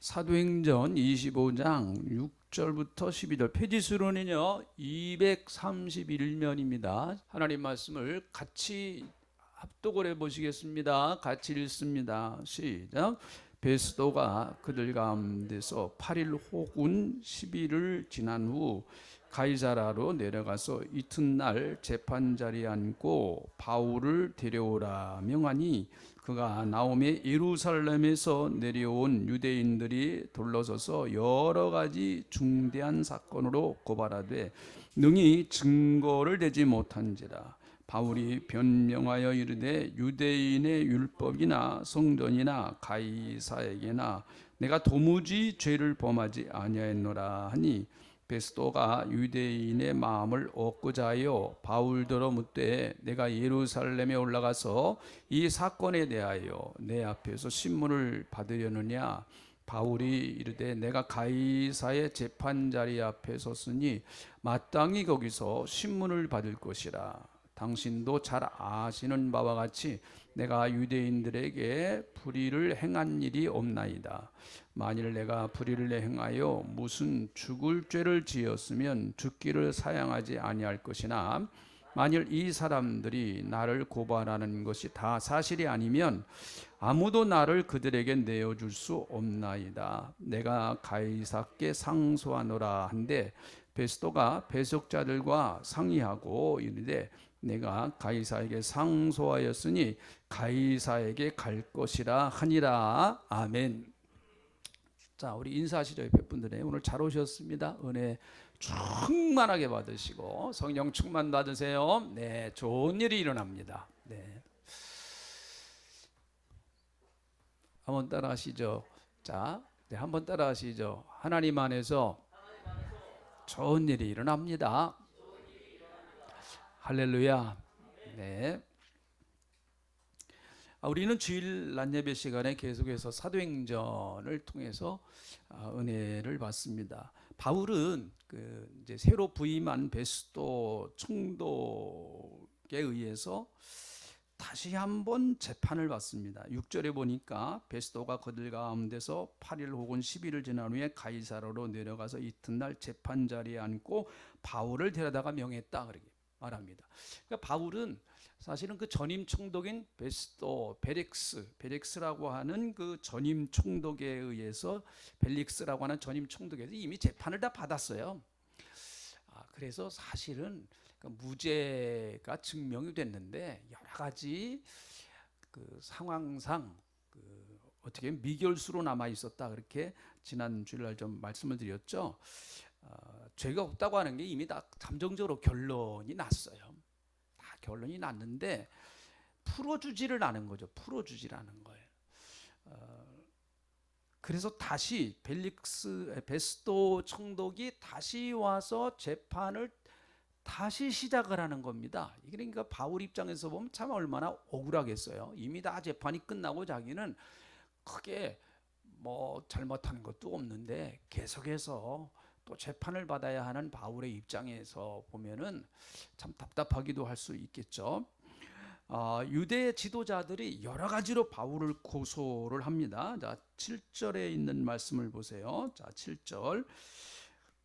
사도행전 25장 6절부터 12절 페이지 수로는요 231면입니다. 하나님 말씀을 같이 합독을 해보시겠습니다. 같이 읽습니다. 시작. 베스도가 그들 가운데서 8일 혹은 10일을 지난 후 가이사라로 내려가서 이튿날 재판자리에 앉고 바울을 데려오라 명하니 그가 나오매 예루살렘에서 내려온 유대인들이 둘러서서 여러 가지 중대한 사건으로 고발하되 능히 증거를 대지 못한지라. 바울이 변명하여 이르되 유대인의 율법이나 성전이나 가이사에게나 내가 도무지 죄를 범하지 아니하였노라 하니 베스도가 유대인의 마음을 얻고자 하여 바울더러 묻되 내가 예루살렘에 올라가서 이 사건에 대하여 내 앞에서 신문을 받으려느냐. 바울이 이르되 내가 가이사의 재판자리 앞에 섰으니 마땅히 거기서 신문을 받을 것이라. 당신도 잘 아시는 바와 같이 내가 유대인들에게 불의를 행한 일이 없나이다. 만일 내가 불의를 행하여 무슨 죽을 죄를 지었으면 죽기를 사양하지 아니할 것이나 만일 이 사람들이 나를 고발하는 것이 다 사실이 아니면 아무도 나를 그들에게 내어줄 수 없나이다. 내가 가이사께 상소하노라 한데 베스도가 배석자들과 상의하고 이르되 내가 가이사에게 상소하였으니 가이사에게 갈 것이라 하니라. 아멘. 자, 우리 인사하시죠. 옆에 분들에 오늘 잘 오셨습니다. 은혜 충만하게 받으시고 성령 충만 받으세요. 네, 좋은 일이 일어납니다. 네, 한번 따라하시죠. 자, 네, 한번 따라하시죠. 하나님 안에서 좋은 일이 일어납니다. 할렐루야. 네. 우리는 주일 낮 예배 시간에 계속해서 사도행전을 통해서 은혜를 받습니다. 바울은 이제 새로 부임한 베스도 총독에 의해서 다시 한번 재판을 받습니다. 6절에 보니까 베스도가 그들 가운데서 8일 혹은 10일을 지난 후에 가이사라로 내려가서 이튿날 재판 자리에 앉고 바울을 데려다가 명했다 그렇게 말합니다. 그러니까 바울은 사실은 그 전임 총독인 베스도 벨릭스라고 하는 그 전임 총독에 의해서 벨릭스라고 하는 전임 총독에서 이미 재판을 다 받았어요. 그래서 사실은 무죄가 증명이 됐는데 여러 가지 그 상황상 어떻게 미결수로 남아 있었다 그렇게 지난 주일날 좀 말씀을 드렸죠. 죄가 없다고 하는 게 이미 다 감정적으로 결론이 났어요. 다 결론이 났는데 풀어주지를 않은 거죠. 풀어주지라는 거예요. 그래서 다시 베스도 총독이 다시 와서 재판을 다시 시작을 하는 겁니다. 그러니까 바울 입장에서 보면 참 얼마나 억울하겠어요. 이미 다 재판이 끝나고 자기는 크게 뭐 잘못한 것도 없는데 계속해서 또 재판을 받아야 하는 바울의 입장에서 보면은 참 답답하기도 할 수 있겠죠. 유대 지도자들이 여러 가지로 바울을 고소를 합니다. 자, 7절에 있는 말씀을 보세요. 자, 7절.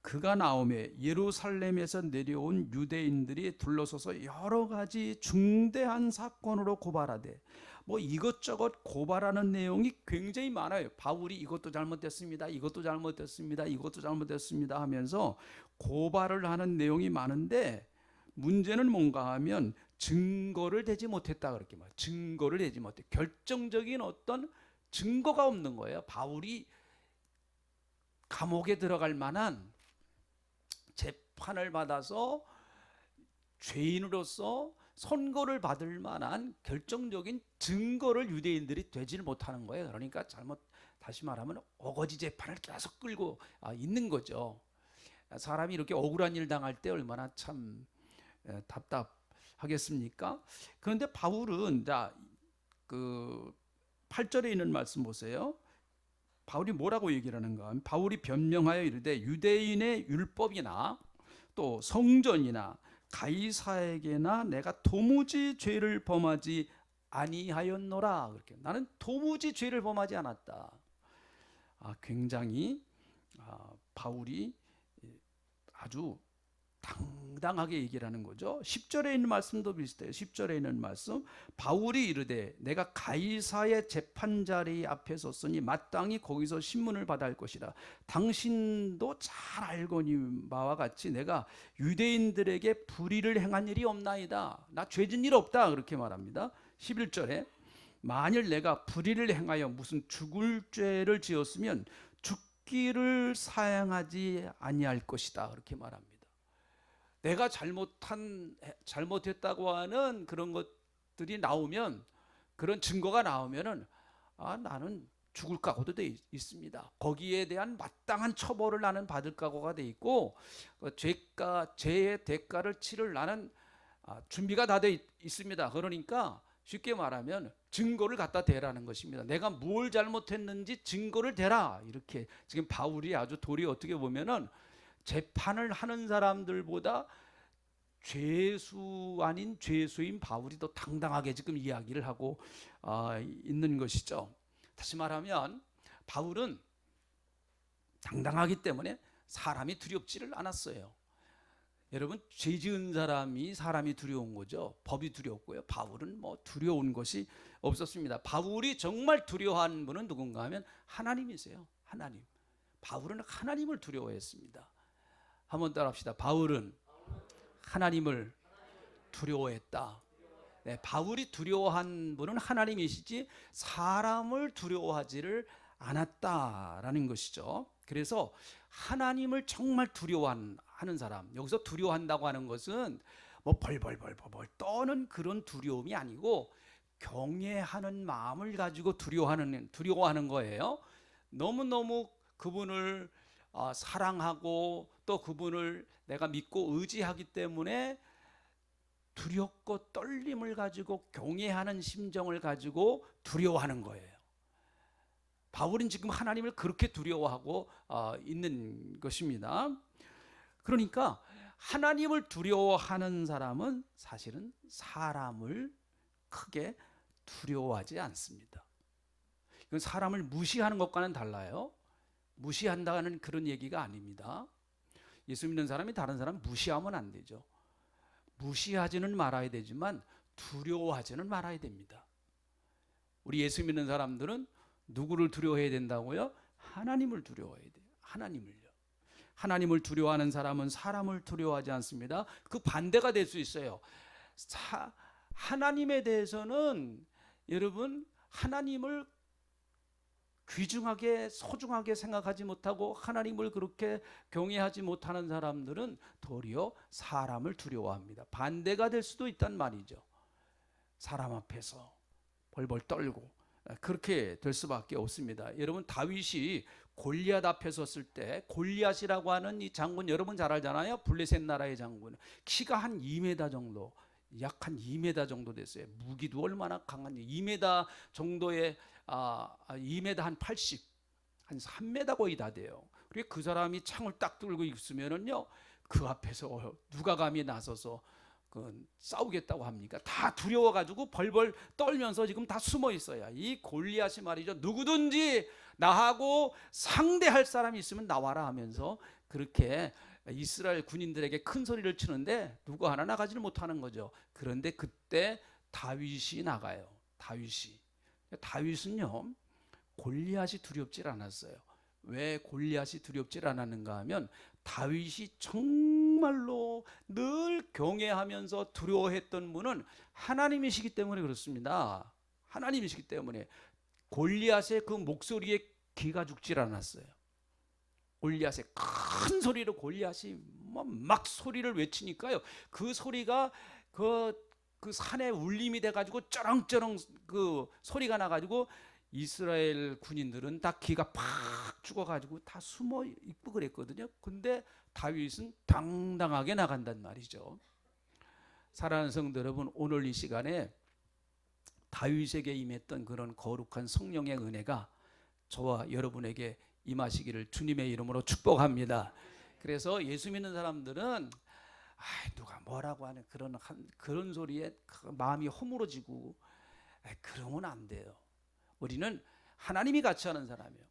그가 나오매 예루살렘에서 내려온 유대인들이 둘러서서 여러 가지 중대한 사건으로 고발하되 뭐 이것저것 고발하는 내용이 굉장히 많아요. 바울이 이것도 잘못됐습니다. 이것도 잘못됐습니다. 이것도 잘못됐습니다 하면서 고발을 하는 내용이 많은데 문제는 뭔가 하면 증거를 대지 못했다 그렇게 말해요. 증거를 대지 못해. 결정적인 어떤 증거가 없는 거예요. 바울이 감옥에 들어갈 만한 재판을 받아서 죄인으로서 선고를 받을 만한 결정적인 증거를 유대인들이 되지를 못하는 거예요. 그러니까 다시 말하면 어거지 재판을 계속 끌고 있는 거죠. 사람이 이렇게 억울한 일 당할 때 얼마나 참 답답하겠습니까? 그런데 바울은 그 8절에 있는 말씀 보세요. 바울이 뭐라고 얘기를 하는가? 바울이 변명하여 이르되 유대인의 율법이나 또 성전이나 가이사에게나 내가 도무지 죄를 범하지 아니하였노라. 그렇게 나는 도무지 죄를 범하지 않았다. 굉장히 바울이 아주 당당하게 얘기를 하는 거죠. 10절에 있는 말씀도 비슷해요. 10절에 있는 말씀, 바울이 이르되 내가 가이사의 재판자리 앞에 섰으니 마땅히 거기서 신문을 받아야 할 것이라. 당신도 잘 알거니 바와 같이 내가 유대인들에게 불의를 행한 일이 없나이다. 나 죄진 일 없다. 그렇게 말합니다. 11절에 만일 내가 불의를 행하여 무슨 죽을 죄를 지었으면 죽기를 사양하지 아니할 것이다. 그렇게 말합니다. 내가 잘못했다고 하는 그런 것들이 나오면, 그런 증거가 나오면은 나는 죽을 각오도 돼 있습니다. 거기에 대한 마땅한 처벌을 나는 받을 각오가 돼 있고, 죄의 대가를 치를 나는 준비가 다 돼 있습니다. 그러니까 쉽게 말하면 증거를 갖다 대라는 것입니다. 내가 뭘 잘못했는지 증거를 대라. 이렇게 지금 바울이 아주 도리 어떻게 보면은 재판을 하는 사람들보다 죄수 아닌 죄수인 바울이 더 당당하게 지금 이야기를 하고 있는 것이죠. 다시 말하면 바울은 당당하기 때문에 사람이 두렵지를 않았어요. 여러분, 죄 지은 사람이 두려운 거죠. 법이 두렵고요. 바울은 뭐 두려운 것이 없었습니다. 바울이 정말 두려워하는 분은 누군가 하면 하나님이세요. 하나님. 바울은 하나님을 두려워했습니다. 한번 따라합시다. 바울은 하나님을 두려워했다. 네, 바울이 두려워한 분은 하나님이시지 사람을 두려워하지를 않았다라는 것이죠. 그래서 하나님을 정말 두려워하는 사람, 여기서 두려워한다고 하는 것은 뭐 벌벌 떠는 그런 두려움이 아니고 경외하는 마음을 가지고 두려워하는 거예요. 너무너무 그분을 사랑하고 또 그분을 내가 믿고 의지하기 때문에 두렵고 떨림을 가지고 경외하는 심정을 가지고 두려워하는 거예요. 바울은 지금 하나님을 그렇게 두려워하고 있는 것입니다. 그러니까 하나님을 두려워하는 사람은 사실은 사람을 크게 두려워하지 않습니다. 이건 사람을 무시하는 것과는 달라요. 무시한다는 그런 얘기가 아닙니다. 예수 믿는 사람이 다른 사람 무시하면 안 되죠. 무시하지는 말아야 되지만 두려워하지는 말아야 됩니다. 우리 예수 믿는 사람들은 누구를 두려워해야 된다고요? 하나님을 두려워해야 돼요. 하나님을요. 하나님을 두려워하는 사람은 사람을 두려워하지 않습니다. 그 반대가 될 수 있어요. 하나님에 대해서는 여러분, 하나님을 귀중하게 소중하게 생각하지 못하고 하나님을 그렇게 경외하지 못하는 사람들은 도리어 사람을 두려워합니다. 반대가 될 수도 있단 말이죠. 사람 앞에서 벌벌 떨고 그렇게 될 수밖에 없습니다. 여러분, 다윗이 골리앗 앞에 섰을 때, 골리앗이라고 하는 이 장군 여러분 잘 알잖아요. 블레셋 나라의 장군, 키가 한 2m 정도, 약 한 2m 정도 됐어요. 무기도 얼마나 강한지, 2m 정도의 2m 한 80, 한 3m 거의 다 돼요. 그리고 그 사람이 창을 딱 들고 있으면은요, 그 앞에서 누가 감히 나서서 싸우겠다고 합니까? 다 두려워가지고 벌벌 떨면서 지금 다 숨어 있어요. 이 골리앗이 말이죠, 누구든지 나하고 상대할 사람이 있으면 나와라 하면서 그렇게 이스라엘 군인들에게 큰 소리를 치는데 누구 하나 나가지는 못하는 거죠. 그런데 그때 다윗이 나가요. 다윗은요, 골리앗이 두렵질 않았어요. 왜 골리앗이 두렵질 않았는가 하면 다윗이 정말로 늘 경외하면서 두려워했던 분은 하나님이시기 때문에 그렇습니다. 하나님이시기 때문에 골리앗의 그 목소리에 귀가 죽질 않았어요. 골리앗의 큰 소리로 골리앗이 막 소리를 외치니까요, 그 소리가 그 산에 울림이 돼가지고 쩌렁쩌렁 그 소리가 나가지고 이스라엘 군인들은 다 기가 팍 죽어가지고 다 숨어 있고 그랬거든요. 근데 다윗은 당당하게 나간단 말이죠. 사랑하는 성도 여러분, 오늘 이 시간에 다윗에게 임했던 그런 거룩한 성령의 은혜가 저와 여러분에게 임하시기를 주님의 이름으로 축복합니다. 그래서 예수 믿는 사람들은 누가 뭐라고 하는 그런 소리에 마음이 허물어지고 그러면 안 돼요. 우리는 하나님이 같이 하는 사람이에요.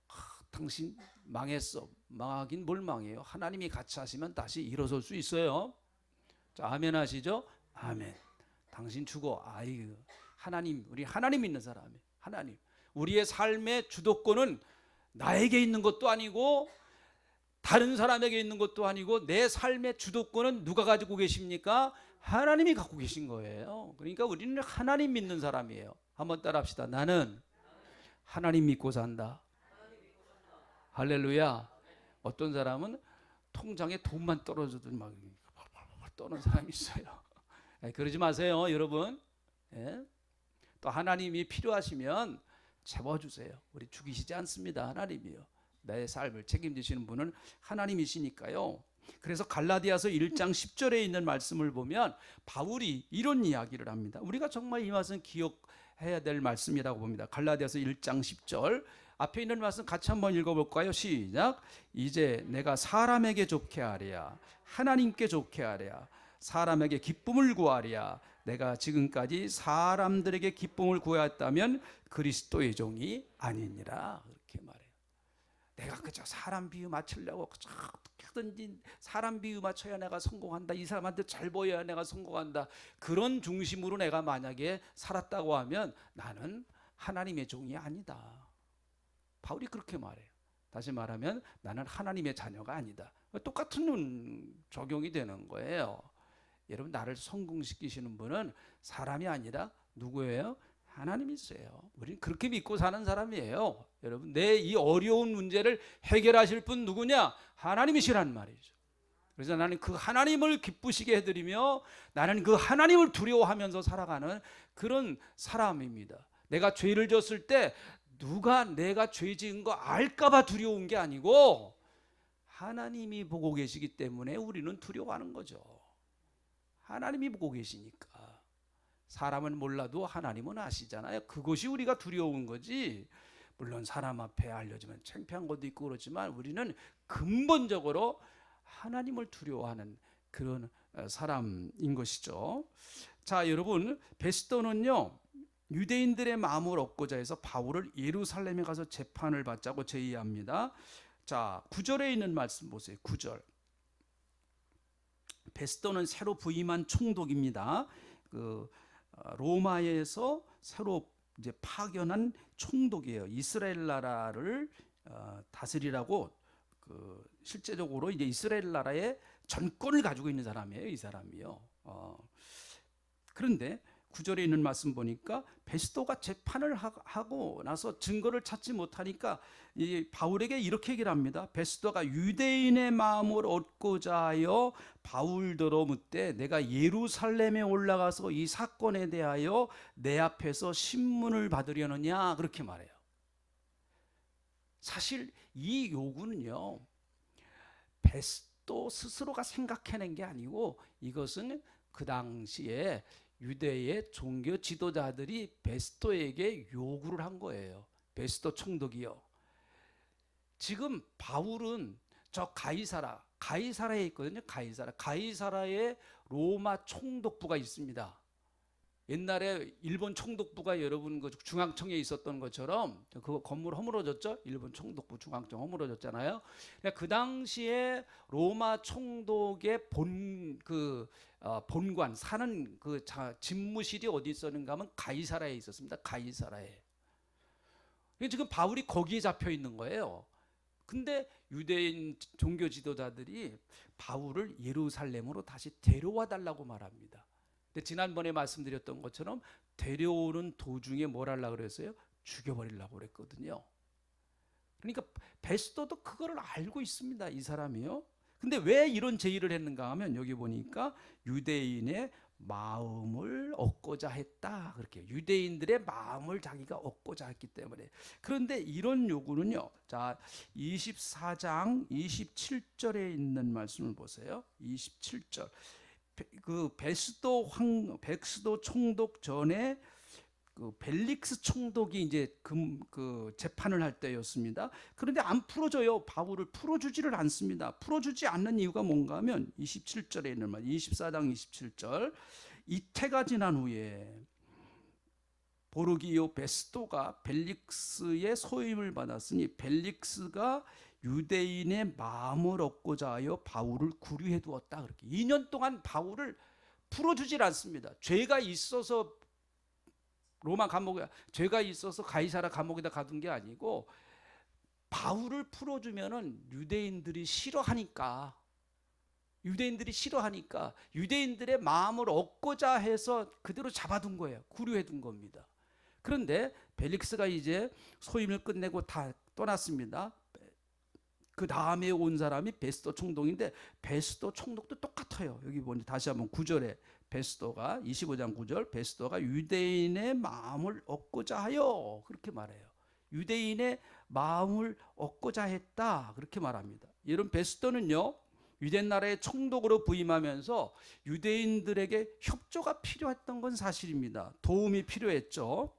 당신 망했어. 망하긴 뭘 망해요. 하나님이 같이 하시면 다시 일어설 수 있어요. 자, 아멘 하시죠? 아멘. 당신 죽어. 아이, 하나님, 우리 하나님 믿는 사람이 하나님. 우리의 삶의 주도권은 나에게 있는 것도 아니고 다른 사람에게 있는 것도 아니고 내 삶의 주도권은 누가 가지고 계십니까? 하나님이 갖고 계신 거예요. 그러니까 우리는 하나님 믿는 사람이에요. 한번 따라합시다. 나는 하나님 믿고 산다. 할렐루야. 어떤 사람은 통장에 돈만 떨어져도 막 떠는 사람이 있어요. 그러지 마세요, 여러분. 예? 또 하나님이 필요하시면 채워주세요. 우리 죽이시지 않습니다. 하나님이요. 내 삶을 책임지시는 분은 하나님이시니까요. 그래서 갈라디아서 1장 10절에 있는 말씀을 보면 바울이 이런 이야기를 합니다. 우리가 정말 이 말씀 기억해야 될 말씀이라고 봅니다. 갈라디아서 1장 10절 앞에 있는 말씀 같이 한번 읽어볼까요? 시작. 이제 내가 사람에게 좋게 하랴 하나님께 좋게 하랴 사람에게 기쁨을 구하랴 내가 지금까지 사람들에게 기쁨을 구하였다면 그리스도의 종이 아니니라. 그렇게 말해요. 내가 그저 사람 비유 맞추려고 어떻게든지 사람 비유 맞춰야 내가 성공한다. 이 사람한테 잘 보여야 내가 성공한다. 그런 중심으로 내가 만약에 살았다고 하면 나는 하나님의 종이 아니다. 바울이 그렇게 말해요. 다시 말하면 나는 하나님의 자녀가 아니다. 똑같은 적용이 되는 거예요. 여러분, 나를 성공시키시는 분은 사람이 아니라 누구예요? 하나님이세요. 우리는 그렇게 믿고 사는 사람이에요. 여러분, 내 이 어려운 문제를 해결하실 분 누구냐? 하나님이시란 말이죠. 그래서 나는 그 하나님을 기쁘시게 해드리며 나는 그 하나님을 두려워하면서 살아가는 그런 사람입니다. 내가 죄를 졌을 때 누가 내가 죄 지은 거 알까봐 두려운 게 아니고 하나님이 보고 계시기 때문에 우리는 두려워하는 거죠. 하나님이 보고 계시니까. 사람은 몰라도 하나님은 아시잖아요. 그것이 우리가 두려운 거지. 물론 사람 앞에 알려지면 창피한 것도 있고 그렇지만 우리는 근본적으로 하나님을 두려워하는 그런 사람인 것이죠. 자, 여러분, 베스도는요 유대인들의 마음을 얻고자 해서 바울을 예루살렘에 가서 재판을 받자고 제의합니다. 자, 9절에 있는 말씀 보세요. 9절. 베스도는 새로 부임한 총독입니다. 로마에서 새로 이제 파견한 총독이에요. 이스라엘 나라를 다스리라고 실제적으로 이제 이스라엘 나라의 전권을 가지고 있는 사람이에요. 이 사람이요. 그런데 9절에 있는 말씀 보니까 베스도가 재판을 하고 나서 증거를 찾지 못하니까 이 바울에게 이렇게 얘기를 합니다. 베스도가 유대인의 마음을 얻고자 하여 바울더러 묻되 내가 예루살렘에 올라가서 이 사건에 대하여 내 앞에서 신문을 받으려느냐 그렇게 말해요. 사실 이 요구는요 베스도 스스로가 생각해낸 게 아니고 이것은 그 당시에 유대의 종교 지도자들이 베스도에게 요구를 한 거예요. 베스도 총독이요. 지금 바울은 저 가이사라에 있거든요. 가이사라에 로마 총독부가 있습니다. 옛날에 일본 총독부가 여러분 그 중앙청에 있었던 것처럼 그 건물 허물어졌죠. 일본 총독부 중앙청 허물어졌잖아요. 그 당시에 로마 총독의 본관 사는 그 집무실이 어디 있었는가 하면 가이사라에 있었습니다. 가이사라에. 지금 바울이 거기에 잡혀 있는 거예요. 근데 유대인 종교 지도자들이 바울을 예루살렘으로 다시 데려와 달라고 말합니다. 근데 지난번에 말씀드렸던 것처럼 데려오는 도중에 뭘 하려고 그랬어요? 죽여버리려고 그랬거든요. 그러니까 베스도도 그거를 알고 있습니다. 이 사람이요. 근데 왜 이런 제의를 했는가 하면 여기 보니까 유대인의 마음을 얻고자 했다. 그렇게 유대인들의 마음을 자기가 얻고자 했기 때문에. 그런데 이런 요구는요. 자, 24장 27절에 있는 말씀을 보세요. 27절. 그 베스도 총독 전에 그 벨릭스 총독이 이제 그 재판을 할 때였습니다. 그런데 안 풀어줘요. 바울을 풀어주지를 않습니다. 풀어주지 않는 이유가 뭔가 하면 27절에 있는 말, 24장 27절. 이태가 지난 후에 보르기오 베스토가 벨릭스의 소임을 받았으니 벨릭스가 유대인의 마음을 얻고자 하여 바울을 구류해 두었다. 그렇게 2년 동안 바울을 풀어주질 않습니다. 죄가 있어서 로마 감옥에, 죄가 있어서 가이사라 감옥에다 가둔 게 아니고 바울을 풀어주면은 유대인들이 싫어하니까 유대인들의 마음을 얻고자 해서 그대로 잡아둔 거예요. 구류해 둔 겁니다. 그런데 벨릭스가 이제 소임을 끝내고 다 떠났습니다. 그 다음에 온 사람이 베스도 총독인데 베스도 총독도 똑같아요. 여기 보니 다시 한번 9절에 베스도가 25장 9절 베스도가 유대인의 마음을 얻고자 하여 그렇게 말해요. 유대인의 마음을 얻고자 했다 그렇게 말합니다. 이런 베스도는요 유대 나라의 총독으로 부임하면서 유대인들에게 협조가 필요했던 건 사실입니다. 도움이 필요했죠.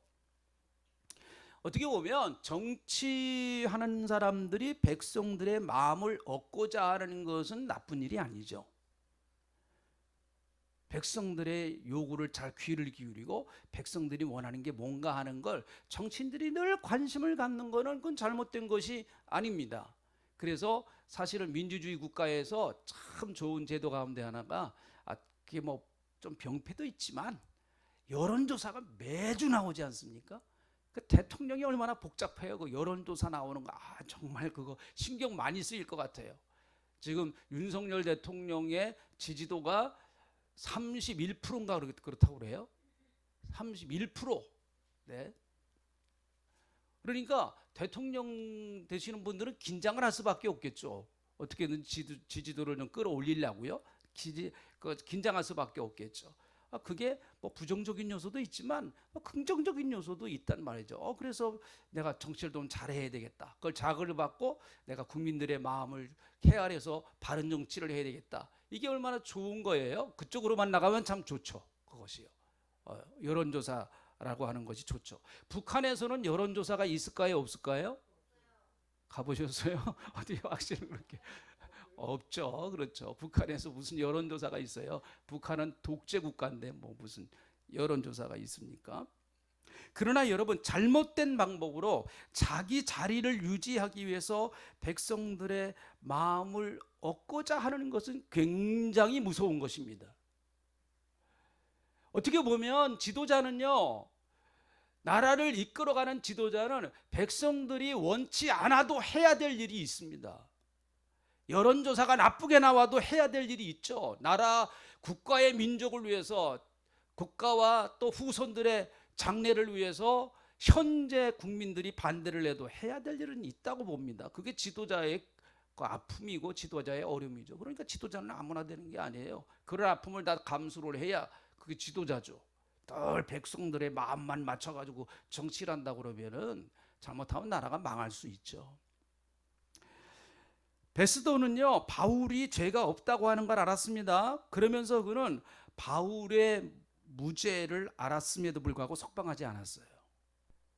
어떻게 보면 정치하는 사람들이 백성들의 마음을 얻고자 하는 것은 나쁜 일이 아니죠. 백성들의 요구를 잘 귀를 기울이고 백성들이 원하는 게 뭔가 하는 걸 정치인들이 늘 관심을 갖는 것은 그건 잘못된 것이 아닙니다. 그래서 사실은 민주주의 국가에서 참 좋은 제도 가운데 하나가 그게 뭐 좀 병폐도 있지만 여론조사가 매주 나오지 않습니까? 그 대통령이 얼마나 복잡해요. 그 여론조사 나오는 거 정말 그거 신경 많이 쓰일 것 같아요. 지금 윤석열 대통령의 지지도가 31%인가 그렇다고 그래요. 31%. 네. 그러니까 대통령 되시는 분들은 긴장을 할 수밖에 없겠죠. 어떻게든 지지도를 좀 끌어올리려고요. 긴장할 수밖에 없겠죠. 그게 뭐 부정적인 요소도 있지만 긍정적인 요소도 있단 말이죠. 그래서 내가 정치를 좀 잘해야 되겠다. 그걸 자극을 받고 내가 국민들의 마음을 헤아려서 바른 정치를 해야 되겠다. 이게 얼마나 좋은 거예요. 그쪽으로만 나가면 참 좋죠. 그것이요. 여론조사라고 하는 것이 좋죠. 북한에서는 여론조사가 있을까요? 없을까요? 가보셨어요? 어디 확실히 그렇게 없죠. 그렇죠. 북한에서 무슨 여론조사가 있어요? 북한은 독재 국가인데 뭐 무슨 여론조사가 있습니까? 그러나 여러분 잘못된 방법으로 자기 자리를 유지하기 위해서 백성들의 마음을 얻고자 하는 것은 굉장히 무서운 것입니다. 어떻게 보면 지도자는요, 나라를 이끌어가는 지도자는 백성들이 원치 않아도 해야 될 일이 있습니다. 여론조사가 나쁘게 나와도 해야 될 일이 있죠. 나라, 국가의 민족을 위해서, 국가와 또 후손들의 장래를 위해서 현재 국민들이 반대를 해도 해야 될 일은 있다고 봅니다. 그게 지도자의 아픔이고 지도자의 어려움이죠. 그러니까 지도자는 아무나 되는 게 아니에요. 그런 아픔을 다 감수를 해야 그게 지도자죠. 늘 백성들의 마음만 맞춰가지고 정치를 한다 그러면은 잘못하면 나라가 망할 수 있죠. 베스도는요 바울이 죄가 없다고 하는 걸 알았습니다. 그러면서 그는 바울의 무죄를 알았음에도 불구하고 석방하지 않았어요.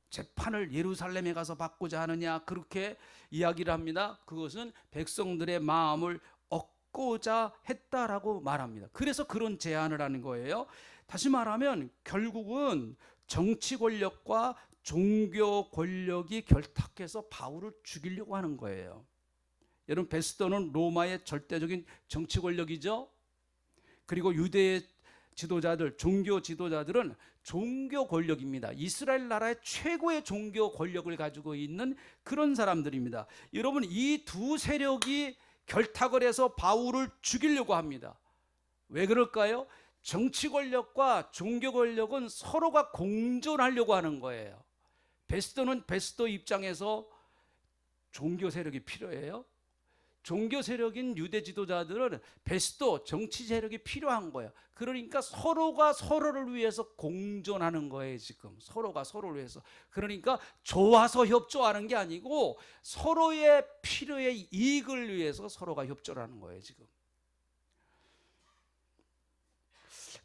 재판을 예루살렘에 가서 받고자 하느냐 그렇게 이야기를 합니다. 그것은 백성들의 마음을 얻고자 했다라고 말합니다. 그래서 그런 제안을 하는 거예요. 다시 말하면 결국은 정치 권력과 종교 권력이 결탁해서 바울을 죽이려고 하는 거예요. 여러분 베스도는 로마의 절대적인 정치 권력이죠. 그리고 유대의 지도자들, 종교 지도자들은 종교 권력입니다. 이스라엘 나라의 최고의 종교 권력을 가지고 있는 그런 사람들입니다. 여러분 이 두 세력이 결탁을 해서 바울을 죽이려고 합니다. 왜 그럴까요? 정치 권력과 종교 권력은 서로가 공존하려고 하는 거예요. 베스도는 베스도 입장에서 종교 세력이 필요해요. 종교 세력인 유대 지도자들은 베스도 정치 세력이 필요한 거예요. 그러니까 서로가 서로를 위해서 공존하는 거예요. 지금 서로가 서로를 위해서. 그러니까 좋아서 협조하는 게 아니고 서로의 필요의 이익을 위해서 서로가 협조를 하는 거예요. 지금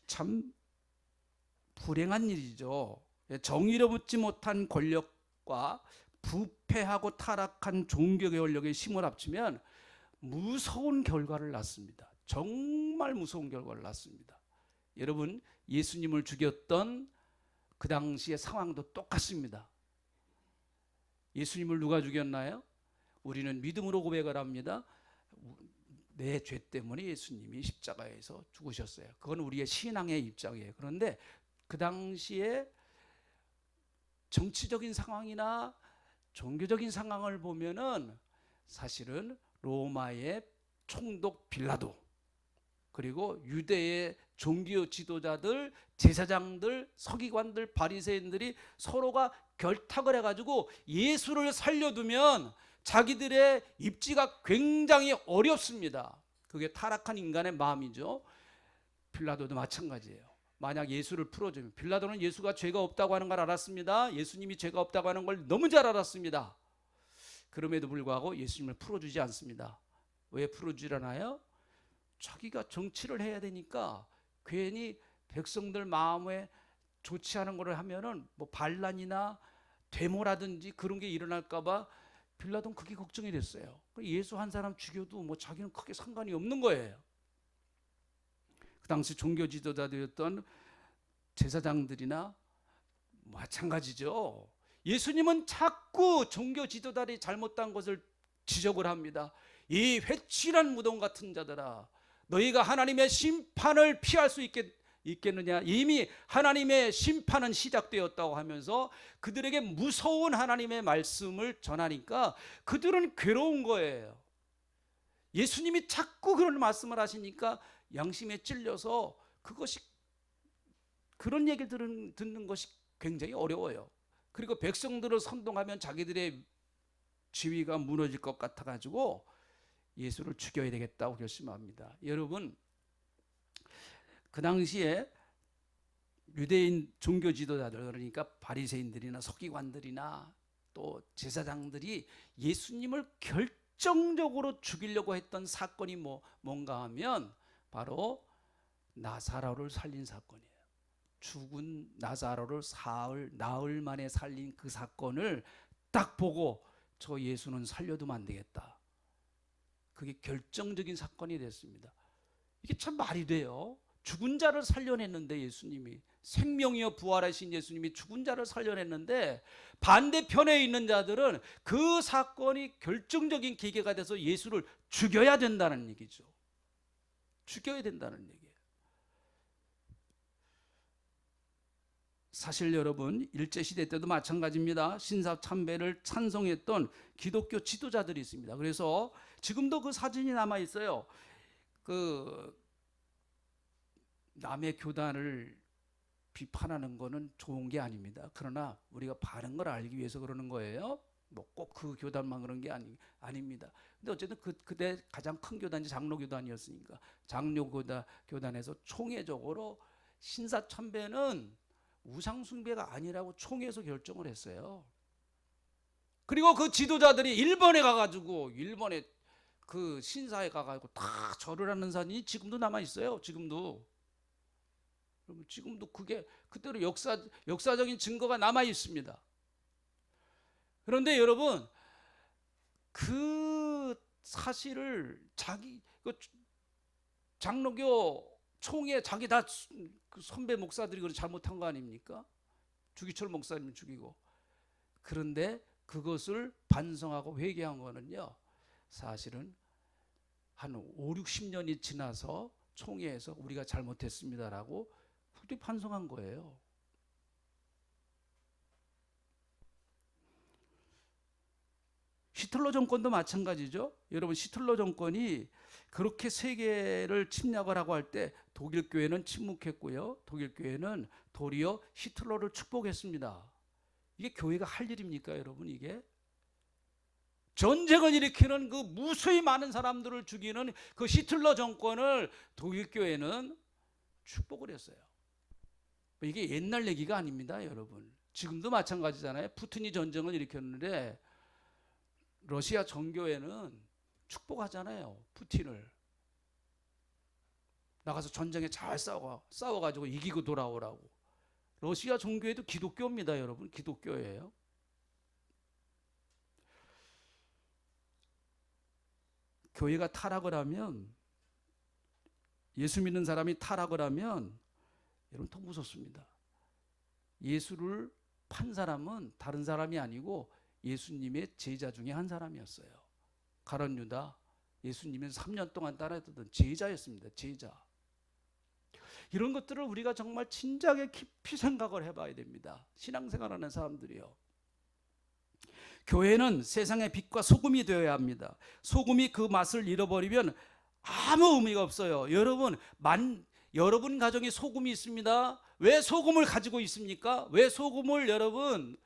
참 불행한 일이죠. 정의로 붙지 못한 권력과 부패하고 타락한 종교 권력의 힘을 합치면 무서운 결과를 낳습니다. 정말 무서운 결과를 낳습니다. 여러분 예수님을 죽였던 그 당시의 상황도 똑같습니다. 예수님을 누가 죽였나요? 우리는 믿음으로 고백을 합니다. 내 죄 때문에 예수님이 십자가에서 죽으셨어요. 그건 우리의 신앙의 입장이에요. 그런데 그 당시에 정치적인 상황이나 종교적인 상황을 보면은 사실은 로마의 총독 빌라도, 그리고 유대의 종교 지도자들, 제사장들, 서기관들, 바리새인들이 서로가 결탁을 해가지고 예수를 살려두면 자기들의 입지가 굉장히 어렵습니다. 그게 타락한 인간의 마음이죠. 빌라도도 마찬가지예요. 만약 예수를 풀어주면, 빌라도는 예수가 죄가 없다고 하는 걸 알았습니다. 예수님이 죄가 없다고 하는 걸 너무 잘 알았습니다. 그럼에도 불구하고 예수님을 풀어주지 않습니다. 왜 풀어주질 않아요? 자기가 정치를 해야 되니까 괜히 백성들 마음에 좋지 않은 거를 하면은 뭐 반란이나 데모라든지 그런 게 일어날까봐 빌라도는 그게 걱정이 됐어요. 예수 한 사람 죽여도 뭐 자기는 크게 상관이 없는 거예요. 그 당시 종교 지도자들이었던 제사장들이나 마찬가지죠. 예수님은 자꾸 종교 지도자들이 잘못한 것을 지적을 합니다. 이 회칠한 무덤 같은 자들아, 너희가 하나님의 심판을 피할 수 있겠느냐? 이미 하나님의 심판은 시작되었다고 하면서 그들에게 무서운 하나님의 말씀을 전하니까 그들은 괴로운 거예요. 예수님이 자꾸 그런 말씀을 하시니까 양심에 찔려서 그런 얘기를 듣는 것이 굉장히 어려워요. 그리고 백성들을 선동하면 자기들의 지위가 무너질 것 같아가지고 예수를 죽여야 되겠다고 결심합니다. 여러분, 그 당시에 유대인 종교 지도자들, 그러니까 바리새인들이나 서기관들이나 또 제사장들이 예수님을 결정적으로 죽이려고 했던 사건이 뭔가 하면 바로 나사로를 살린 사건이에요. 죽은 나사로를 나흘 만에 살린 그 사건을 딱 보고 저 예수는 살려두면 안 되겠다. 그게 결정적인 사건이 됐습니다. 이게 참 말이 돼요. 죽은 자를 살려냈는데, 예수님이 생명이여 부활하신 예수님이 죽은 자를 살려냈는데, 반대편에 있는 자들은 그 사건이 결정적인 계기가 돼서 예수를 죽여야 된다는 얘기죠. 죽여야 된다는 얘기예요. 사실 여러분, 일제시대 때도 마찬가지입니다. 신사참배를 찬송했던 기독교 지도자들이 있습니다. 그래서 지금도 그 사진이 남아있어요. 그 남의 교단을 비판하는 거는 좋은 게 아닙니다. 그러나 우리가 바른 걸 알기 위해서 그러는 거예요. 뭐 꼭 그 교단만 그런 게 아닙니다. 근데 어쨌든 그때 가장 큰 교단이 장로교단이었으니까 장로교단에서 총회적으로 신사참배는 우상숭배가 아니라고 총회에서 결정을 했어요. 그리고 그 지도자들이 일본에 가가지고, 일본에 그 신사에 가가지고 다 절을 하는 사진이 지금도 남아 있어요. 지금도 그게 그대로 역사적인 증거가 남아 있습니다. 그런데 여러분, 그 사실을 그 장로교 총회 자기 다 그 선배 목사들이 그걸 잘못한 거 아닙니까? 주기철 목사님 죽이고. 그런데 그것을 반성하고 회개한 거는요, 사실은 한 5, 60년이 지나서 총회에서 우리가 잘못했습니다라고 그때 반성한 거예요. 히틀러 정권도 마찬가지죠. 여러분, 히틀러 정권이 그렇게 세계를 침략을 하고 할 때 독일 교회는 침묵했고요. 독일 교회는 도리어 히틀러를 축복했습니다. 이게 교회가 할 일입니까, 여러분? 이게 전쟁을 일으키는 그 무수히 많은 사람들을 죽이는 그 히틀러 정권을 독일 교회는 축복을 했어요. 이게 옛날 얘기가 아닙니다, 여러분. 지금도 마찬가지잖아요. 푸틴이 전쟁을 일으켰는데 러시아 정교회는 축복하잖아요. 푸틴을 나가서 전쟁에 잘 싸워가지고 이기고 돌아오라고. 러시아 정교회도 기독교입니다, 여러분. 기독교예요. 교회가 타락을 하면, 예수 믿는 사람이 타락을 하면 여러분 더 무섭습니다. 예수를 판 사람은 다른 사람이 아니고 예수님의 제자 중에 한 사람이었어요. 가룟 유다, 예수님은 3년 동안 따라했던 제자였습니다. 제자. 이런 것들을 우리가 정말 진작에 깊이 생각을 해봐야 됩니다. 신앙생활하는 사람들이요. 교회는 세상의 빛과 소금이 되어야 합니다. 소금이 그 맛을 잃어버리면 아무 의미가 없어요. 여러분 가정에 소금이 있습니다. 왜 소금을 가지고 있습니까? 왜 소금을 여러분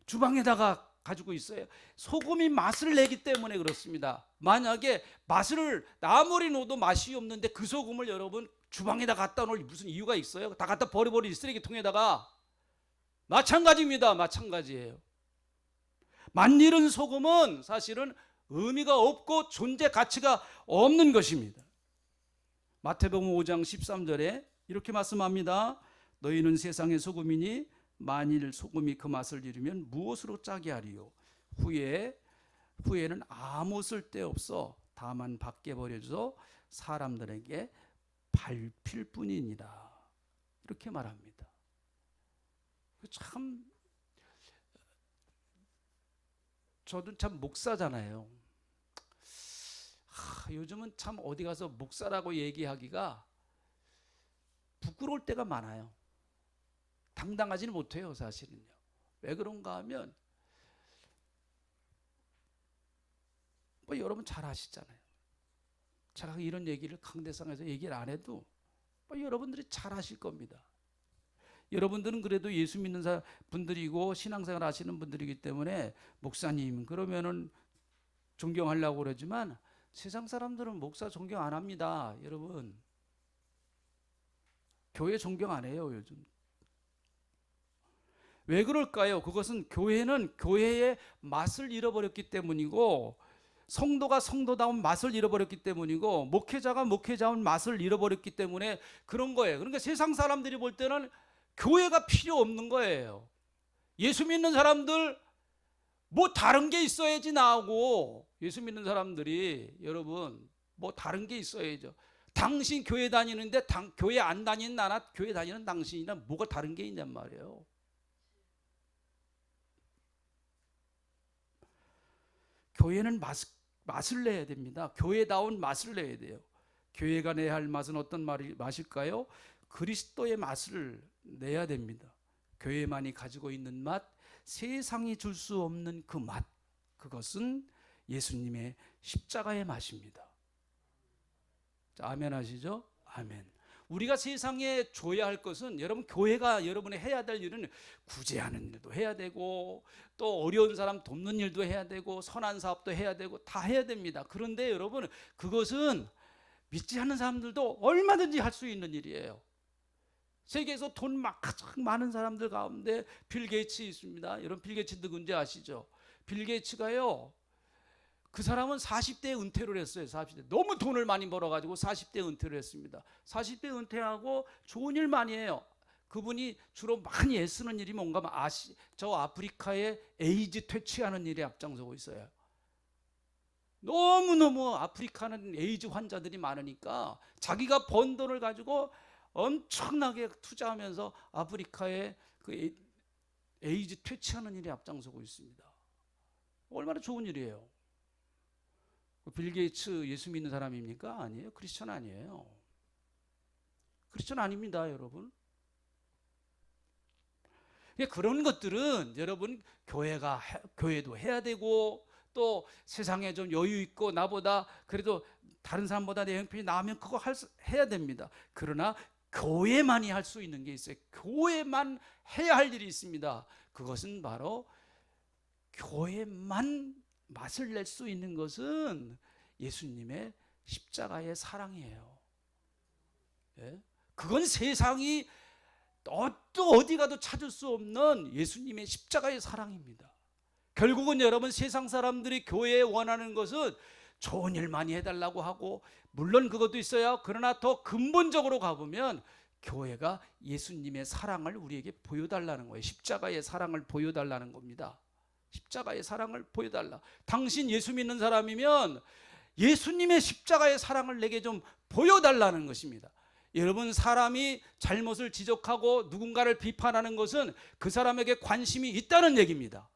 주방에다가 가지고 있어요? 소금이 맛을 내기 때문에 그렇습니다. 만약에 맛을 아무리 넣어도 맛이 없는데 그 소금을 여러분 주방에다 갖다 놓을 무슨 이유가 있어요? 다 갖다 버려버리지, 쓰레기통에다가. 마찬가지입니다. 마찬가지예요. 맛 잃은 소금은 사실은 의미가 없고 존재 가치가 없는 것입니다. 마태복음 5장 13절에 이렇게 말씀합니다. 너희는 세상의 소금이니 만일 소금이 그 맛을 잃으면 무엇으로 짜게 하리요? 후에는 아무 쓸데없어 다만 밖에 버려져 사람들에게 밟힐 뿐이니라. 이렇게 말합니다. 참, 저도 참 목사잖아요. 요즘은 참 어디 가서 목사라고 얘기하기가 부끄러울 때가 많아요. 당당하지는 못해요, 사실은요. 왜 그런가 하면 여러분 잘 아시잖아요. 제가 이런 얘기를 강대상에서 얘기를 안 해도 여러분들이 잘 아실 겁니다. 여러분들은 그래도 예수 믿는 분들이고 신앙생활 하시는 분들이기 때문에 목사님 그러면은 존경하려고 그러지만 세상 사람들은 목사 존경 안 합니다. 여러분, 교회 존경 안 해요, 요즘. 왜 그럴까요? 그것은 교회는 교회의 맛을 잃어버렸기 때문이고, 성도가 성도다운 맛을 잃어버렸기 때문이고, 목회자가 목회자운 맛을 잃어버렸기 때문에 그런 거예요. 그러니까 세상 사람들이 볼 때는 교회가 필요 없는 거예요. 예수 믿는 사람들 뭐 다른 게 있어야지 나오고, 예수 믿는 사람들이 여러분 뭐 다른 게 있어야죠. 당신 교회 다니는데 교회 안 다니는 나나 교회 다니는 당신이랑 뭐가 다른 게 있냔 말이에요. 교회는 맛을 내야 됩니다. 교회다운 맛을 내야 돼요. 교회가 내야 할 맛은 어떤 맛일까요? 그리스도의 맛을 내야 됩니다. 교회만이 가지고 있는 맛, 세상이 줄 수 없는 그 맛, 그것은 예수님의 십자가의 맛입니다. 자, 아멘 하시죠? 아멘. 우리가 세상에 줘야 할 것은, 여러분 교회가 여러분이 해야 될 일은 구제하는 일도 해야 되고, 또 어려운 사람 돕는 일도 해야 되고, 선한 사업도 해야 되고, 다 해야 됩니다. 그런데 여러분 그것은 믿지 않는 사람들도 얼마든지 할 수 있는 일이에요. 세계에서 돈 가장 많은 사람들 가운데 빌 게이츠 있습니다. 여러분 빌 게이츠 누군지 아시죠? 빌 게이츠가요, 그 사람은 40대에 은퇴를 했어요. 40대. 너무 돈을 많이 벌어가지고 40대에 은퇴를 했습니다. 40대 은퇴하고 좋은 일 많이 해요. 그분이 주로 많이 애쓰는 일이 뭔가 저 아프리카의 에이즈 퇴치하는 일에 앞장서고 있어요. 너무너무 아프리카는 에이즈 환자들이 많으니까 자기가 번 돈을 가지고 엄청나게 투자하면서 아프리카의 그 에이즈 퇴치하는 일에 앞장서고 있습니다. 얼마나 좋은 일이에요. 빌 게이츠 예수 믿는 사람입니까? 아니에요. 크리스천 아니에요. 크리스천 아닙니다, 여러분. 그런 것들은 여러분 교회도 해야 되고, 또 세상에 좀 여유 있고 나보다 그래도 다른 사람보다 내 형편이 나으면 그거 해야 됩니다. 그러나 교회만이 할 수 있는 게 있어요. 교회만 해야 할 일이 있습니다. 그것은 바로 교회만 맛을 낼 수 있는 것은 예수님의 십자가의 사랑이에요. 예? 그건 세상이 또 어디 가도 찾을 수 없는 예수님의 십자가의 사랑입니다. 결국은 여러분 세상 사람들이 교회에 원하는 것은 좋은 일 많이 해달라고 하고, 물론 그것도 있어요. 그러나 더 근본적으로 가보면 교회가 예수님의 사랑을 우리에게 보여달라는 거예요. 십자가의 사랑을 보여달라는 겁니다. 십자가의 사랑을 보여달라. 당신 예수 믿는 사람이면 예수님의 십자가의 사랑을 내게 좀 보여달라는 것입니다. 여러분, 사람이 잘못을 지적하고 누군가를 비판하는 것은 그 사람에게 관심이 있다는 얘기입니다.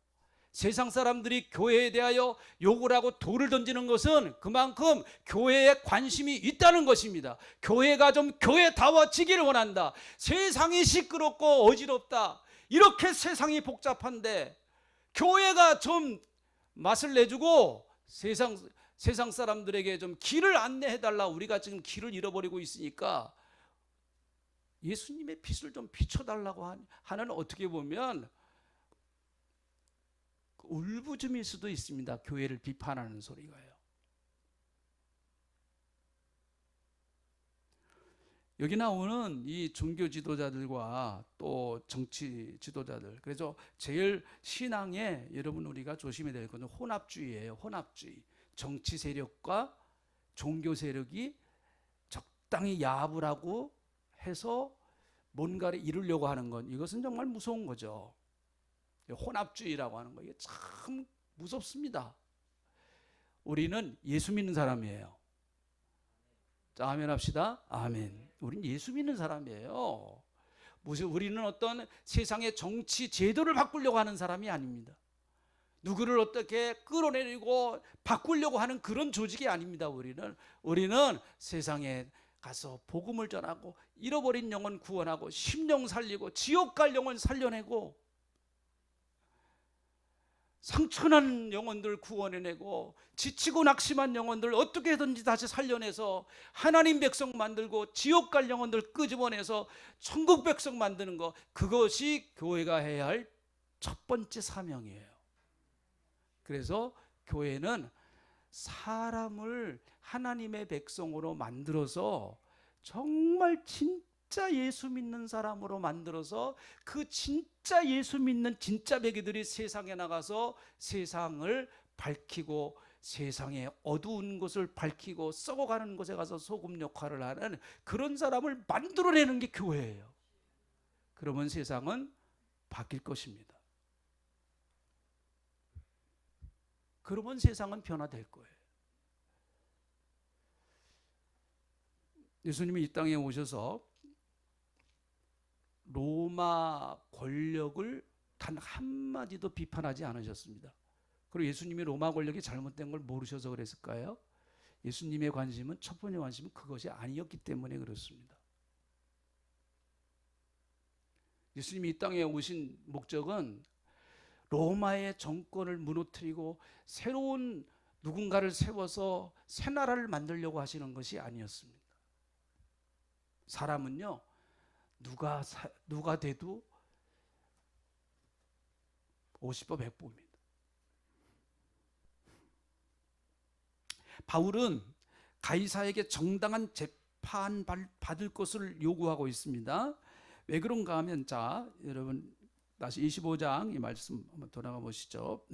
세상 사람들이 교회에 대하여 욕을 하고 돌을 던지는 것은 그만큼 교회에 관심이 있다는 것입니다. 교회가 좀 교회다워지기를 원한다. 세상이 시끄럽고 어지럽다. 이렇게 세상이 복잡한데 교회가 좀 맛을 내주고 세상 사람들에게 좀 길을 안내해달라. 우리가 지금 길을 잃어버리고 있으니까 예수님의 빛을 좀 비춰달라고 하는, 어떻게 보면 울부짖을 수도 있습니다. 교회를 비판하는 소리가요. 여기 나오는 이 종교 지도자들과 또 정치 지도자들, 그래서 제일 신앙에 여러분 우리가 조심해야 될 것은 혼합주의예요. 혼합주의. 정치 세력과 종교 세력이 적당히 야합을 하고 해서 뭔가를 이루려고 하는 건, 이것은 정말 무서운 거죠. 혼합주의라고 하는 거, 이게 참 무섭습니다. 우리는 예수 믿는 사람이에요. 자, 아멘 합시다. 아멘. 우리는 예수 믿는 사람이에요. 우리는 어떤 세상의 정치 제도를 바꾸려고 하는 사람이 아닙니다. 누구를 어떻게 끌어내리고 바꾸려고 하는 그런 조직이 아닙니다. 우리는 세상에 가서 복음을 전하고 잃어버린 영혼 구원하고 심령 살리고 지옥 갈 영혼 살려내고 상처난 영혼들 구원해내고 지치고 낙심한 영혼들 어떻게든지 다시 살려내서 하나님 백성 만들고 지옥 갈 영혼들 끄집어내서 천국 백성 만드는 것, 그것이 교회가 해야 할 첫 번째 사명이에요. 그래서 교회는 사람을 하나님의 백성으로 만들어서 정말 진짜 예수 믿는 사람으로 만들어서 그 진짜 예수 믿는 진짜 배기들이 세상에 나가서 세상을 밝히고 세상의 어두운 곳을 밝히고 썩어가는 곳에 가서 소금 역할을 하는 그런 사람을 만들어내는 게 교회예요. 그러면 세상은 바뀔 것입니다. 그러면 세상은 변화될 거예요. 예수님이 이 땅에 오셔서 로마 권력을 단 한마디도 비판하지 않으셨습니다. 그리고 예수님이 로마 권력이 잘못된 걸 모르셔서 그랬을까요? 예수님의 관심은, 첫 번째 관심은 그것이 아니었기 때문에 그렇습니다. 예수님이 이 땅에 오신 목적은 로마의 정권을 무너뜨리고 새로운 누군가를 세워서 새 나라를 만들려고 하시는 것이 아니었습니다. 사람은요, 누가 돼도 50보 100보입니다. 바울은 가이사에게 정당한 재판 받을 것을 요구하고 있습니다. 왜 그런가 하면, 자, 여러분 다시 25장 이 말씀 한번 돌아가 보시죠.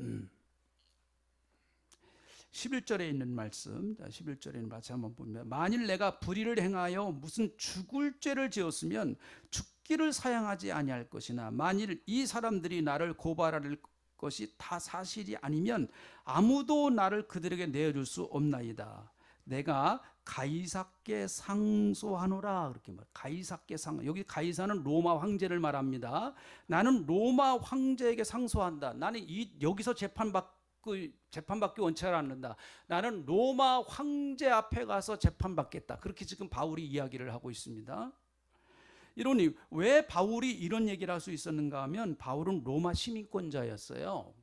11절에 있는 말씀, 11절에 있는 말씀 한번 보면, 만일 내가 불의를 행하여 무슨 죽을 죄를 지었으면 죽기를 사양하지 아니할 것이나 만일 이 사람들이 나를 고발할 것이 다 사실이 아니면 아무도 나를 그들에게 내어줄 수 없나이다. 내가 가이사께 상소하노라. 그렇게 말. 가이사께 여기 가이사는 로마 황제를 말합니다. 나는 로마 황제에게 상소한다. 나는 여기서 재판받기 원치 않는다. 나는 로마 황제 앞에 가서 재판받겠다. 그렇게 지금 바울이 이야기를 하고 있습니다. 이러니 왜 바울이 이런 얘기를 할 수 있었는가 하면, 바울은 로마 시민권자였어요.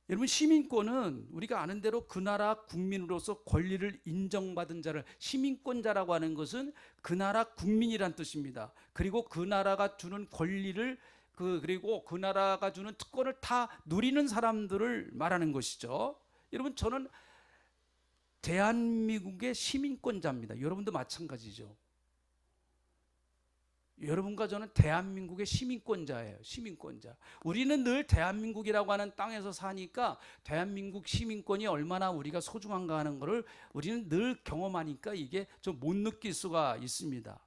여러분, 시민권은 우리가 아는 대로 그 나라 국민으로서 권리를 인정받은 자를, 시민권자라고 하는 것은 그 나라 국민이란 뜻입니다. 그리고 그 나라가 주는 권리를 그리고 그 나라가 주는 특권을 다 누리는 사람들을 말하는 것이죠. 여러분, 저는 대한민국의 시민권자입니다. 여러분도 마찬가지죠. 여러분과 저는 대한민국의 시민권자예요. 시민권자. 우리는 늘 대한민국이라고 하는 땅에서 사니까 대한민국 시민권이 얼마나 우리가 소중한가 하는 것을 우리는 늘 경험하니까 이게 좀 못 느낄 수가 있습니다.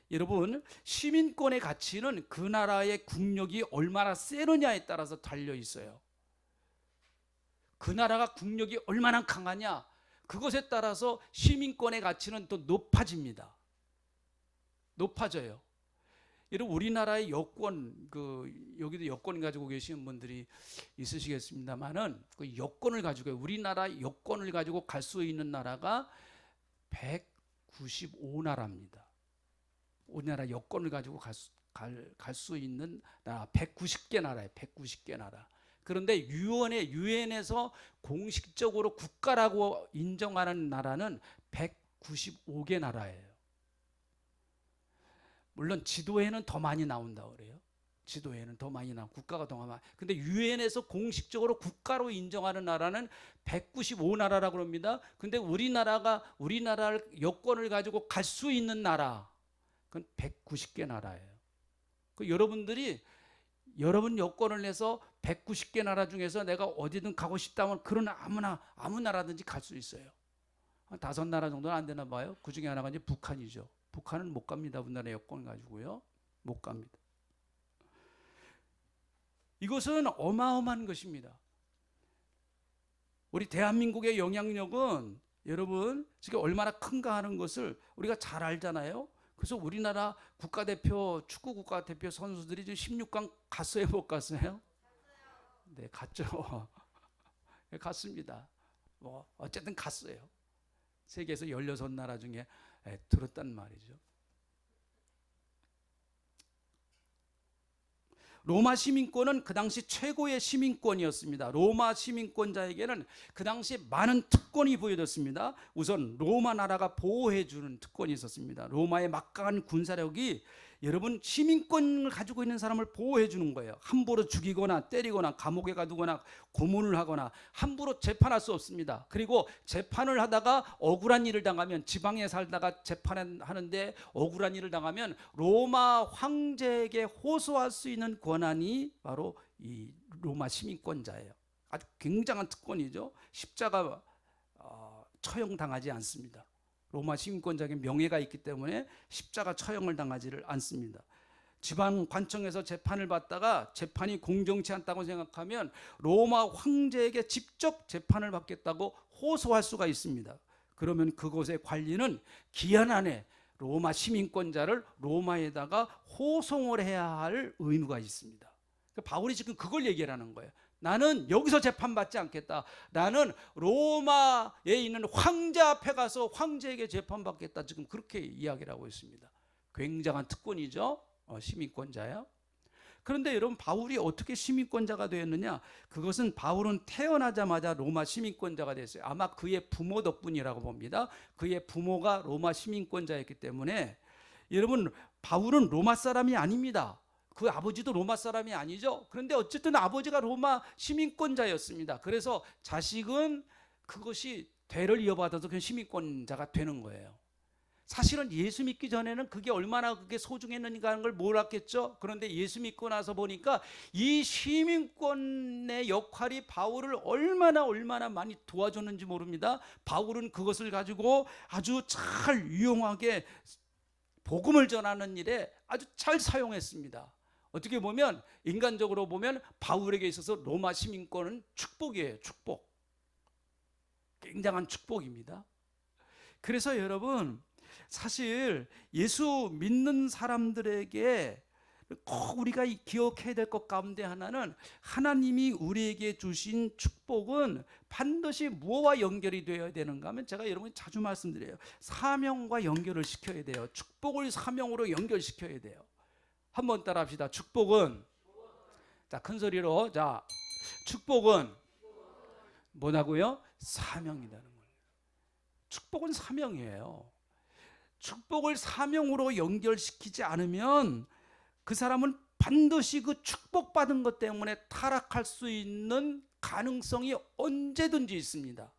여러분, 시민권의 가치는 그 나라의 국력이 얼마나 세느냐에 따라서 달려 있어요. 그 나라가 국력이 얼마나 강하냐, 그것에 따라서 시민권의 가치는 또 높아집니다. 높아져요. 여러분 우리나라의 여권, 여기도 여권 가지고 계시는 분들이 있으시겠습니다만은 그 여권을 가지고 우리나라 여권을 가지고 갈 수 있는 나라가 195나라입니다. 우리나라 여권을 가지고 갈 수 있는 나라 190개 나라예요. 190개 나라. 그런데 유엔에서 공식적으로 국가라고 인정하는 나라는 195개 나라예요. 물론 지도에는 더 많이 나온다고 그래요. 지도에는 더 많이 나오고 국가가 더 많아. 근데 유엔에서 공식적으로 국가로 인정하는 나라는 195나라라고 합니다. 근데 우리나라 여권을 가지고 갈 수 있는 나라 그건 190개 나라예요. 여러분들이 여러분 여권을 내서 190개 나라 중에서 내가 어디든 가고 싶다면 그런 아무 나라든지 갈 수 있어요. 한 5나라 정도는 안 되나 봐요. 그 중에 하나가 이제 북한이죠. 북한은 못 갑니다. 우리나라 여권 가지고요. 못 갑니다. 이것은 어마어마한 것입니다. 우리 대한민국의 영향력은 여러분 지금 얼마나 큰가 하는 것을 우리가 잘 알잖아요. 그래서 우리나라 국가대표 축구 국가대표 선수들이 지금 16강 갔어요, 못 갔어요? 네, 갔죠. 갔습니다. 뭐 어쨌든 갔어요. 세계에서 16나라 중에 들었단 말이죠. 로마 시민권은 그 당시 최고의 시민권이었습니다. 로마 시민권자에게는 그 당시 많은 특권이 부여졌습니다. 우선 로마 나라가 보호해주는 특권이 있었습니다. 로마의 막강한 군사력이 여러분 시민권을 가지고 있는 사람을 보호해 주는 거예요. 함부로 죽이거나 때리거나 감옥에 가두거나 고문을 하거나 함부로 재판할 수 없습니다. 그리고 재판을 하다가 억울한 일을 당하면 지방에 살다가 재판하는데 억울한 일을 당하면 로마 황제에게 호소할 수 있는 권한이 바로 이 로마 시민권자예요. 아주 굉장한 특권이죠. 십자가 처형당하지 않습니다. 로마 시민권자에게 명예가 있기 때문에 십자가 처형을 당하지를 않습니다. 지방 관청에서 재판을 받다가 재판이 공정치 않다고 생각하면 로마 황제에게 직접 재판을 받겠다고 호소할 수가 있습니다. 그러면 그곳의 관리는 기한 안에 로마 시민권자를 로마에다가 호송을 해야 할 의무가 있습니다. 바울이 지금 그걸 얘기하는 거예요. 나는 여기서 재판받지 않겠다. 나는 로마에 있는 황제 앞에 가서 황제에게 재판받겠다. 지금 그렇게 이야기를 하고 있습니다. 굉장한 특권이죠. 시민권자야. 그런데 여러분 바울이 어떻게 시민권자가 되었느냐? 그것은 바울은 태어나자마자 로마 시민권자가 됐어요. 아마 그의 부모 덕분이라고 봅니다. 그의 부모가 로마 시민권자였기 때문에 여러분 바울은 로마 사람이 아닙니다. 그 아버지도 로마 사람이 아니죠. 그런데 어쨌든 아버지가 로마 시민권자였습니다. 그래서 자식은 그것이 대를 이어받아서 그 시민권자가 되는 거예요. 사실은 예수 믿기 전에는 그게 얼마나 그게 소중했는가 하는 걸 몰랐겠죠. 그런데 예수 믿고 나서 보니까 이 시민권의 역할이 바울을 얼마나 많이 도와줬는지 모릅니다. 바울은 그것을 가지고 아주 잘 유용하게 복음을 전하는 일에 아주 잘 사용했습니다. 어떻게 보면 인간적으로 보면 바울에게 있어서 로마 시민권은 축복이에요. 축복. 굉장한 축복입니다. 그래서 여러분 사실 예수 믿는 사람들에게 꼭 우리가 기억해야 될 것 가운데 하나는 하나님이 우리에게 주신 축복은 반드시 무엇과 연결이 되어야 되는가 하면 제가 여러분 자주 말씀드려요. 사명과 연결을 시켜야 돼요. 축복을 사명으로 연결시켜야 돼요. 한번 따라 합시다. 축복은 자, 큰 소리로 자, 축복은 뭐라고요? 사명이라는 거예요. 축복은 사명이에요. 축복을 사명으로 연결시키지 않으면 그 사람은 반드시 그 축복받은 것 때문에 타락할 수 있는 가능성이 언제든지 있습니다.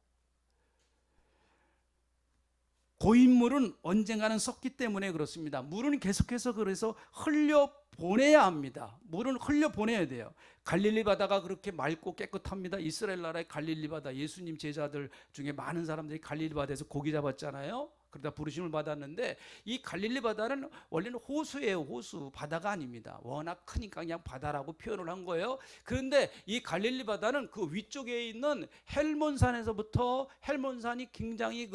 고인물은 언젠가는 썩기 때문에 그렇습니다. 물은 계속해서 그래서 흘려보내야 합니다. 물은 흘려보내야 돼요. 갈릴리 바다가 그렇게 맑고 깨끗합니다. 이스라엘 나라의 갈릴리 바다, 예수님 제자들 중에 많은 사람들이 갈릴리 바다에서 고기 잡았잖아요. 그러다 부르심을 받았는데 이 갈릴리 바다는 원래는 호수예요. 호수. 바다가 아닙니다. 워낙 크니까 그냥 바다라고 표현을 한 거예요. 그런데 이 갈릴리 바다는 그 위쪽에 있는 헬몬산에서부터 헬몬산이 굉장히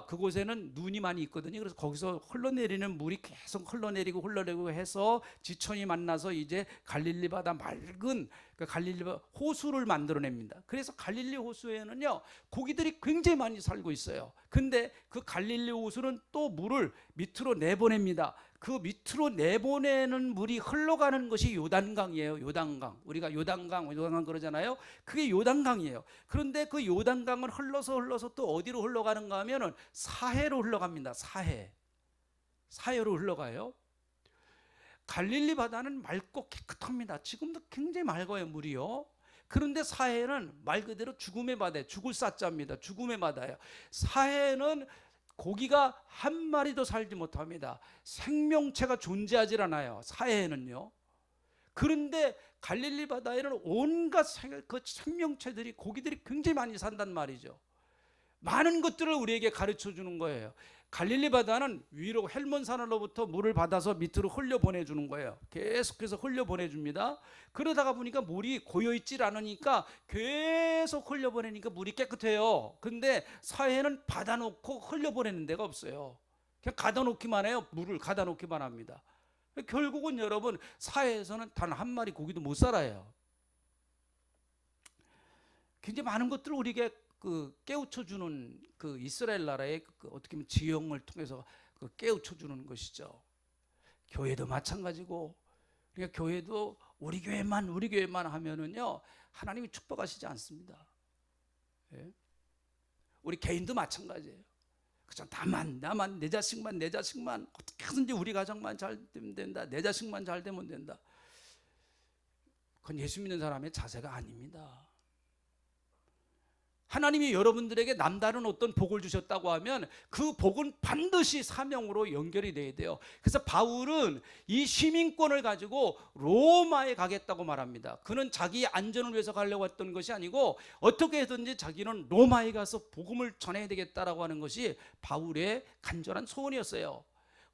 그곳에는 눈이 많이 있거든요. 그래서 거기서 흘러내리는 물이 계속 흘러내리고 해서 지천이 만나서 이제 갈릴리 바다 맑은 그 갈릴리 호수를 만들어냅니다. 그래서 갈릴리 호수에는요 고기들이 굉장히 많이 살고 있어요. 근데 그 갈릴리 호수는 또 물을 밑으로 내보냅니다. 그 밑으로 내보내는 물이 흘러가는 것이 요단강이에요. 요단강. 우리가 요단강 그러잖아요. 그게 요단강이에요. 그런데 그 요단강을 흘러서 또 어디로 흘러가는가 하면은 사해로 흘러갑니다. 사해로 흘러가요. 갈릴리 바다는 맑고 깨끗합니다. 지금도 굉장히 맑아요, 물이요. 그런데 사해는 말 그대로 죽음의 바다예요. 죽을 사자입니다. 죽음의 바다예요. 사해는 고기가 한 마리도 살지 못합니다. 생명체가 존재하지 않아요. 사해에는요. 그런데 갈릴리 바다에는 온갖 그 생명체들이 고기들이 굉장히 많이 산단 말이죠. 많은 것들을 우리에게 가르쳐 주는 거예요. 갈릴리 바다는 위로 헬몬산으로부터 물을 받아서 밑으로 흘려보내주는 거예요. 계속해서 흘려보내줍니다. 그러다가 보니까 물이 고여있질 않으니까 계속 흘려보내니까 물이 깨끗해요. 근데 사해는 받아놓고 흘려보내는 데가 없어요. 그냥 가둬놓기만 해요. 물을 가둬놓기만 합니다. 결국은 여러분 사해에서는 단 한 마리 고기도 못 살아요. 굉장히 많은 것들을 우리에게 깨우쳐주는 그 이스라엘 나라의 어떻게 보면 지형을 통해서 깨우쳐주는 것이죠. 교회도 마찬가지고, 그러니까 교회도 우리 교회만 하면은요 하나님이 축복하시지 않습니다. 예? 우리 개인도 마찬가지예요. 그죠? 나만 내 자식만 어떻게 하든지 우리 가정만 잘 되면 된다. 내 자식만 잘 되면 된다. 그건 예수 믿는 사람의 자세가 아닙니다. 하나님이 여러분들에게 남다른 어떤 복을 주셨다고 하면 그 복은 반드시 사명으로 연결이 돼야 돼요. 그래서 바울은 이 시민권을 가지고 로마에 가겠다고 말합니다. 그는 자기의 안전을 위해서 가려고 했던 것이 아니고 어떻게 해든지 자기는 로마에 가서 복음을 전해야 되겠다라고 하는 것이 바울의 간절한 소원이었어요.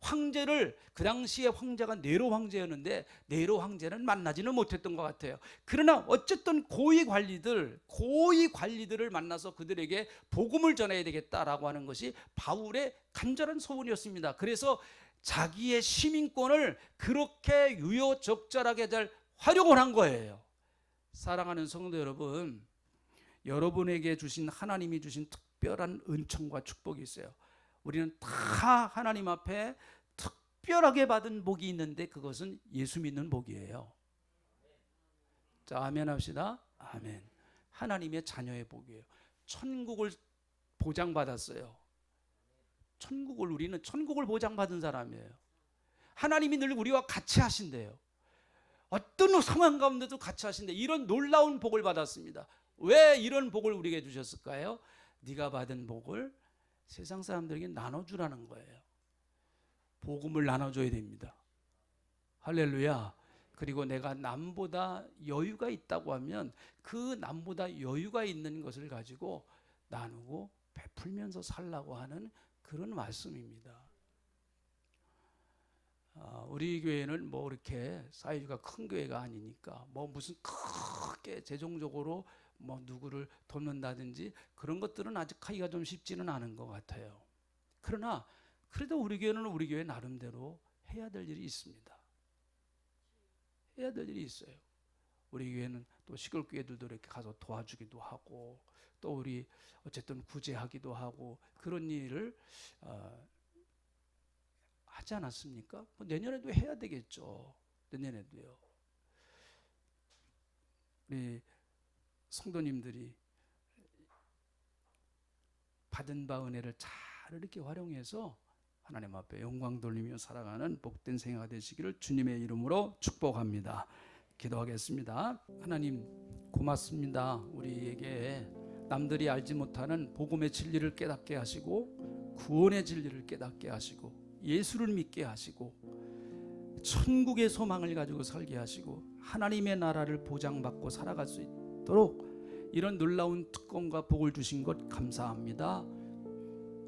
황제를, 그 당시에 황제가 네로 황제였는데 네로 황제는 만나지는 못했던 것 같아요. 그러나 어쨌든 고위 관리들을 만나서 그들에게 복음을 전해야 되겠다라고 하는 것이 바울의 간절한 소원이었습니다. 그래서 자기의 시민권을 그렇게 유효적절하게 잘 활용을 한 거예요. 사랑하는 성도 여러분, 여러분에게 주신 하나님이 주신 특별한 은총과 축복이 있어요. 우리는 다 하나님 앞에 특별하게 받은 복이 있는데 그것은 예수 믿는 복이에요. 자, 아멘 합시다. 아멘. 하나님의 자녀의 복이에요. 천국을 보장받았어요. 우리는 천국을 보장받은 사람이에요. 하나님이 늘 우리와 같이 하신대요. 어떤 상황 가운데도 같이 하신대. 이런 놀라운 복을 받았습니다. 왜 이런 복을 우리에게 주셨을까요? 네가 받은 복을 세상 사람들에게 나눠주라는 거예요. 복음을 나눠줘야 됩니다. 할렐루야. 그리고 내가 남보다 여유가 있다고 하면 그 남보다 여유가 있는 것을 가지고 나누고 베풀면서 살라고 하는 그런 말씀입니다. 우리 교회는 뭐 이렇게 사이즈가 큰 교회가 아니니까 뭐 무슨 크게 재정적으로 뭐 누구를 돕는다든지 그런 것들은 아직 하기가 좀 쉽지는 않은 것 같아요. 그러나 그래도 우리 교회는 우리 교회 나름대로 해야 될 일이 있습니다. 해야 될 일이 있어요. 우리 교회는 또 시골 교회들도 이렇게 가서 도와주기도 하고 또 우리 어쨌든 구제하기도 하고 그런 일을 하지 않았습니까? 뭐 내년에도 해야 되겠죠. 내년에도요. 우리 성도님들이 받은 바 은혜를 잘 이렇게 활용해서 하나님 앞에 영광 돌리며 살아가는 복된 생애가 되시기를 주님의 이름으로 축복합니다. 기도하겠습니다. 하나님 고맙습니다. 우리에게 남들이 알지 못하는 복음의 진리를 깨닫게 하시고 구원의 진리를 깨닫게 하시고 예수를 믿게 하시고 천국의 소망을 가지고 살게 하시고 하나님의 나라를 보장받고 살아갈 수 있도록 이런 놀라운 특권과 복을 주신 것 감사합니다.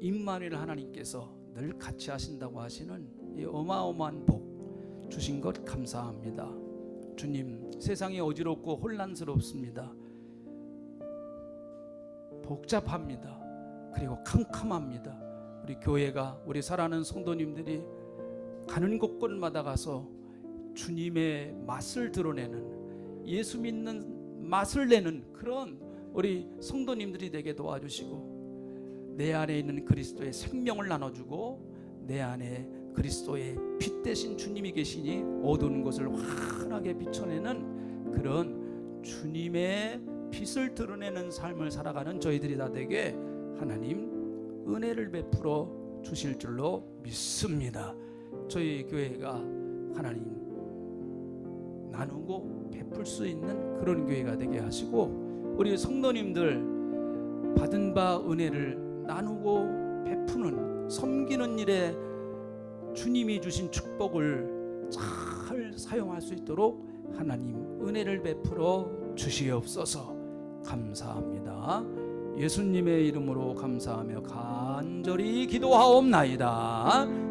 임마누엘 하나님께서 늘 같이 하신다고 하시는 이 어마어마한 복 주신 것 감사합니다. 주님, 세상이 어지럽고 혼란스럽습니다. 복잡합니다. 그리고 캄캄합니다. 우리 교회가, 우리 사랑하는 성도님들이 가는 곳곳마다 가서 주님의 맛을 드러내는, 예수 믿는 맛을 내는 그런 우리 성도님들이 되게 도와주시고, 내 안에 있는 그리스도의 생명을 나눠주고 내 안에 그리스도의 빛 대신 주님이 계시니 어두운 것을 환하게 비춰내는 그런 주님의 빛을 드러내는 삶을 살아가는 저희들이 다 되게 하나님 은혜를 베풀어 주실 줄로 믿습니다. 저희 교회가 하나님 나누고 베풀 수 있는 그런 교회가 되게 하시고, 우리 성도님들 받은 바 은혜를 나누고 베푸는, 섬기는 일에 주님이 주신 축복을 잘 사용할 수 있도록 하나님 은혜를 베풀어 주시옵소서. 감사합니다. 예수님의 이름으로 감사하며 간절히 기도하옵나이다.